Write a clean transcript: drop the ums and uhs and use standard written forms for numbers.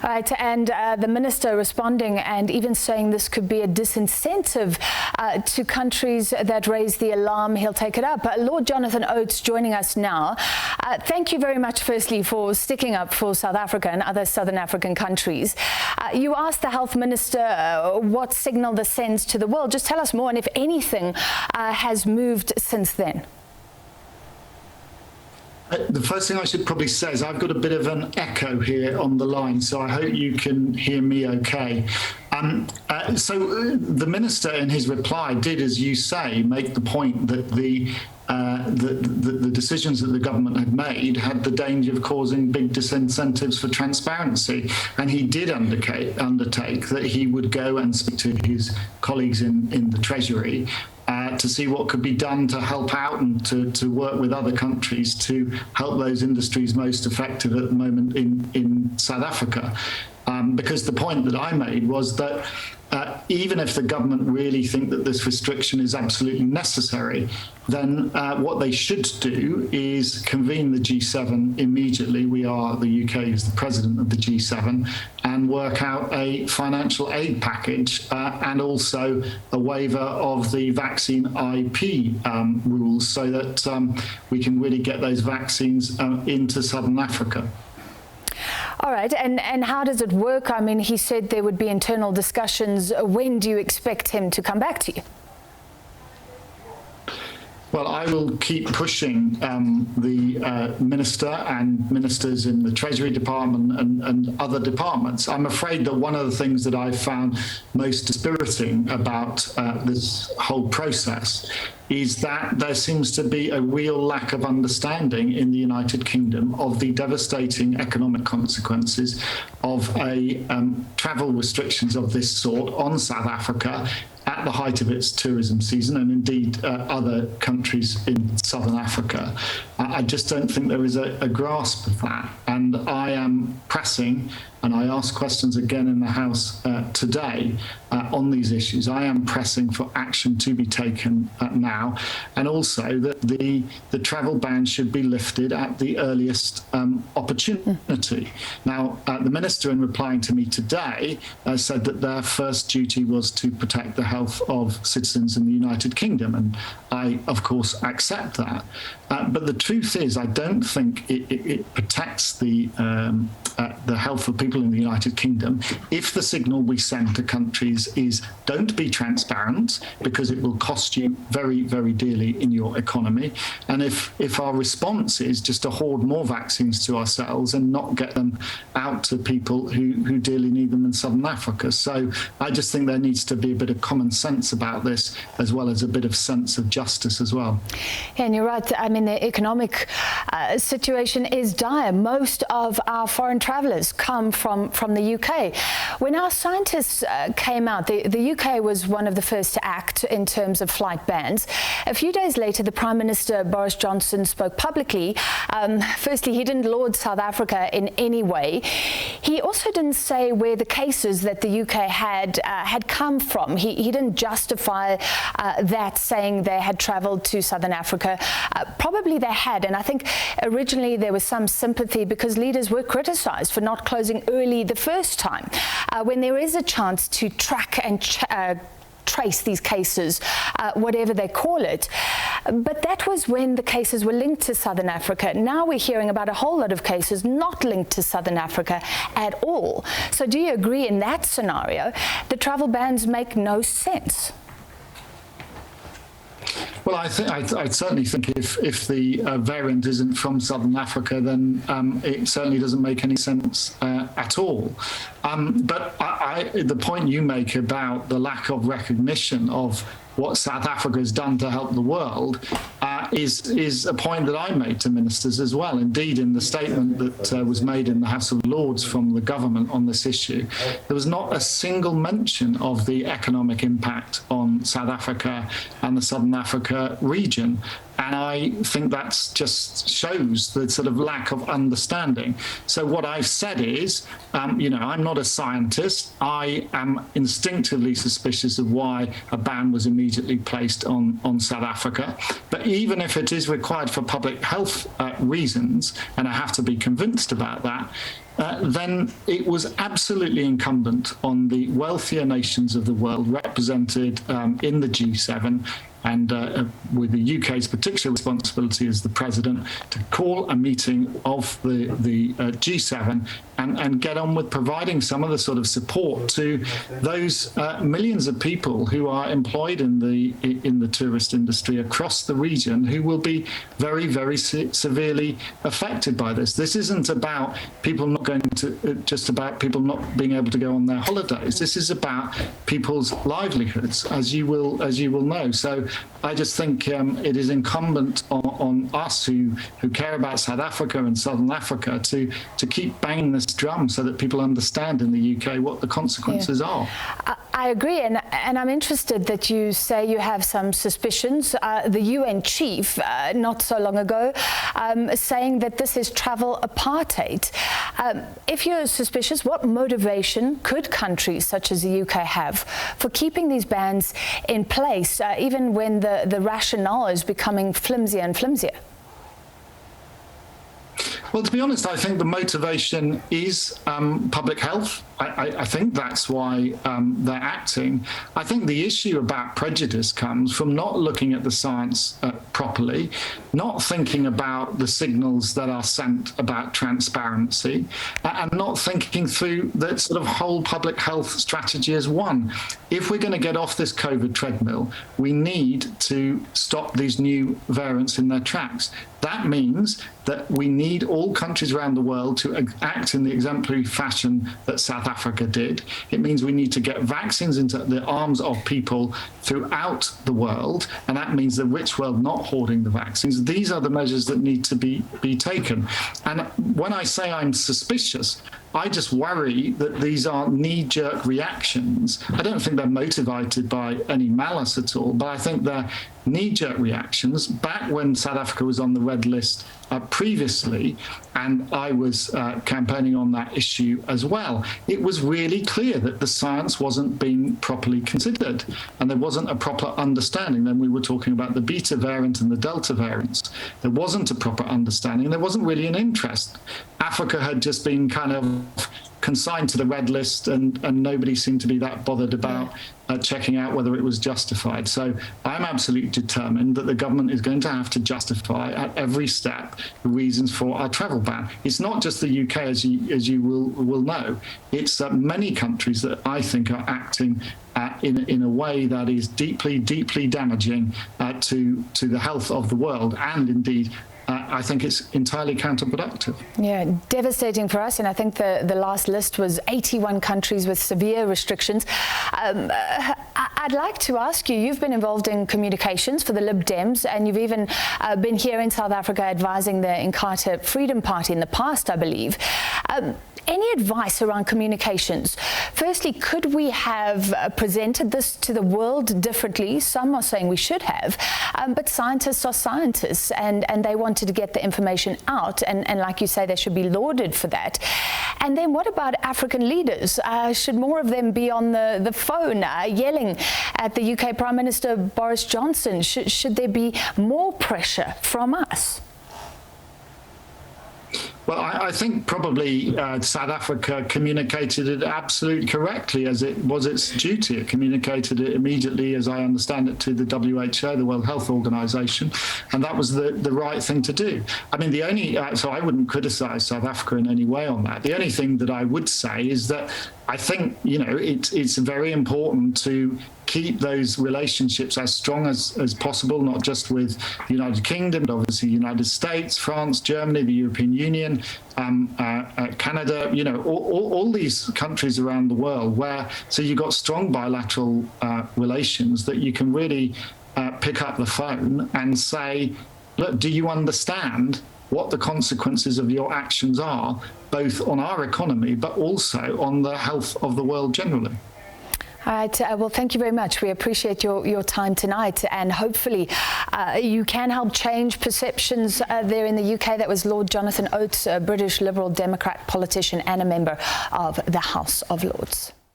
Right, and the minister responding and even saying this could be a disincentive to countries that raise the alarm. He'll take it up. Lord Jonathan Oates joining us now. Thank you very much, firstly, for sticking up for South Africa and other Southern African countries. You asked the health minister what signal this sends to the world. Just tell us more, and if anything has moved since then. The first thing I should probably say is I've got a bit of an echo here on the line, so I hope you can hear me okay. So the minister in his reply did, as you say, make the point that the decisions that the government had made had the danger of causing big disincentives for transparency. And he did undertake that he would go and speak to his colleagues in the Treasury to see what could be done to help out and to work with other countries to help those industries most affected at the moment in South Africa. Because the point that I made was that even if the government really think that this restriction is absolutely necessary, then what they should do is convene the G7 immediately. The UK is the president of the G7, and work out a financial aid package and also a waiver of the vaccine IP rules so that we can really get those vaccines into Southern Africa. All right, and how does it work? I mean, he said there would be internal discussions. When do you expect him to come back to you? Well, I will keep pushing the minister and ministers in the Treasury Department and other departments. I'm afraid that one of the things that I've found most dispiriting about this whole process is that there seems to be a real lack of understanding in the United Kingdom of the devastating economic consequences of travel restrictions of this sort on South Africa at the height of its tourism season, and indeed other countries in Southern Africa. I just don't think there is a grasp of that. And I am pressing, and I ask questions again in the House today on these issues. I am pressing for action to be taken now, and also that the travel ban should be lifted at the earliest opportunity. Now, the minister, in replying to me today, said that their first duty was to protect the health of citizens in the United Kingdom, and I, of course, accept that. But the truth is, I don't think it protects the health of people in the United Kingdom if the signal we send to countries is don't be transparent, because it will cost you very, very dearly in your economy. And if our response is just to hoard more vaccines to ourselves and not get them out to people who dearly need them in Southern Africa. So I just think there needs to be a bit of common sense about this, as well as a bit of sense of justice as well. Yeah, and you're right. I mean, the economic situation is dire. Most of our foreign travellers come from the UK. When our scientists came out, the UK was one of the first to act in terms of flight bans. A few days later, the Prime Minister, Boris Johnson, spoke publicly. Firstly, he didn't laud South Africa in any way. He also didn't say where the cases that the UK had come from. He didn't justify that, saying they had travelled to Southern Africa. Probably they had, and I think originally there was some sympathy because leaders were criticised for not closing early the first time. When there is a chance to track and trace these cases, whatever they call it. But that was when the cases were linked to Southern Africa. Now we're hearing about a whole lot of cases not linked to Southern Africa at all. So do you agree in that scenario the travel bans make no sense? Well, I certainly think if the variant isn't from Southern Africa, then it certainly doesn't make any sense at all. But the point you make about the lack of recognition of what South Africa has done to help the world is a point that I made to ministers as well. Indeed, in the statement that was made in the House of Lords from the government on this issue, there was not a single mention of the economic impact on South Africa and the Southern Africa region. And I think that just shows the sort of lack of understanding. So what I've said is, I'm not a scientist. I am instinctively suspicious of why a ban was immediately placed on South Africa. But even if it is required for public health reasons, and I have to be convinced about that, then it was absolutely incumbent on the wealthier nations of the world represented in the G7 and with the UK's particular responsibility as the president to call a meeting of the G7 and get on with providing some of the sort of support to those millions of people who are employed in the tourist industry across the region who will be very, very severely affected by this. This isn't about people not going to, just about people not being able to go on their holidays. This is about people's livelihoods, as you will know. So I just think it is incumbent on us who care about South Africa and Southern Africa to keep banging this drum so that people understand in the UK what the consequences are. I agree, and I'm interested that you say you have some suspicions. The UN chief, not so long ago, saying that this is travel apartheid. If you're suspicious, what motivation could countries such as the UK have for keeping these bans in place, even when the rationale is becoming flimsier and flimsier? Well, to be honest, I think the motivation is public health. I think that's why they're acting. I think the issue about prejudice comes from not looking at the science properly, not thinking about the signals that are sent about transparency, and not thinking through that sort of whole public health strategy as one. If we're going to get off this COVID treadmill, we need to stop these new variants in their tracks. That means that we need all countries around the world to act in the exemplary fashion that South Africa did. It means we need to get vaccines into the arms of people throughout the world, and that means the rich world not hoarding the vaccines. These are the measures that need to be taken. And when I say I'm suspicious, I just worry that these are knee-jerk reactions. I don't think they're motivated by any malice at all, but I think they're knee-jerk reactions. Back when South Africa was on the red list previously, and I was campaigning on that issue as well, it was really clear that the science wasn't being properly considered, and there wasn't a proper understanding. Then we were talking about the beta variant and the delta variants. There wasn't a proper understanding. There wasn't really an interest. Africa had just been kind of consigned to the red list, and nobody seemed to be that bothered about checking out whether it was justified. So I'm absolutely determined that the government is going to have to justify at every step the reasons for our travel ban. It's not just the UK, as you will know. It's many countries that I think are acting in a way that is deeply, deeply damaging to the health of the world, and indeed I think it's entirely counterproductive. Yeah, devastating for us. And I think the last list was 81 countries with severe restrictions. I'd like to ask you, you've been involved in communications for the Lib Dems, and you've even been here in South Africa advising the Inkatha Freedom Party in the past, I believe. Any advice around communications? Firstly, could we have presented this to the world differently? Some are saying we should have, but scientists are scientists, and they wanted to get the information out, and like you say, they should be lauded for that. And then what about African leaders? Should more of them be on the phone yelling at the UK Prime Minister Boris Johnson? Should there be more pressure from us? Well, I think probably South Africa communicated it absolutely correctly, as it was its duty. It communicated it immediately, as I understand it, to the WHO, the World Health Organization, and that was the right thing to do. I mean, the only so I wouldn't criticize South Africa in any way on that. The only thing that I would say is that I think, it's very important to keep those relationships as strong as possible, not just with the United Kingdom, but obviously the United States, France, Germany, the European Union, Canada, all these countries around the world so you've got strong bilateral relations that you can really pick up the phone and say, look, do you understand what the consequences of your actions are, both on our economy, but also on the health of the world generally? All right. Well, thank you very much. We appreciate your time tonight, and hopefully you can help change perceptions there in the UK. That was Lord Jonathan Oates, a British Liberal Democrat politician and a member of the House of Lords.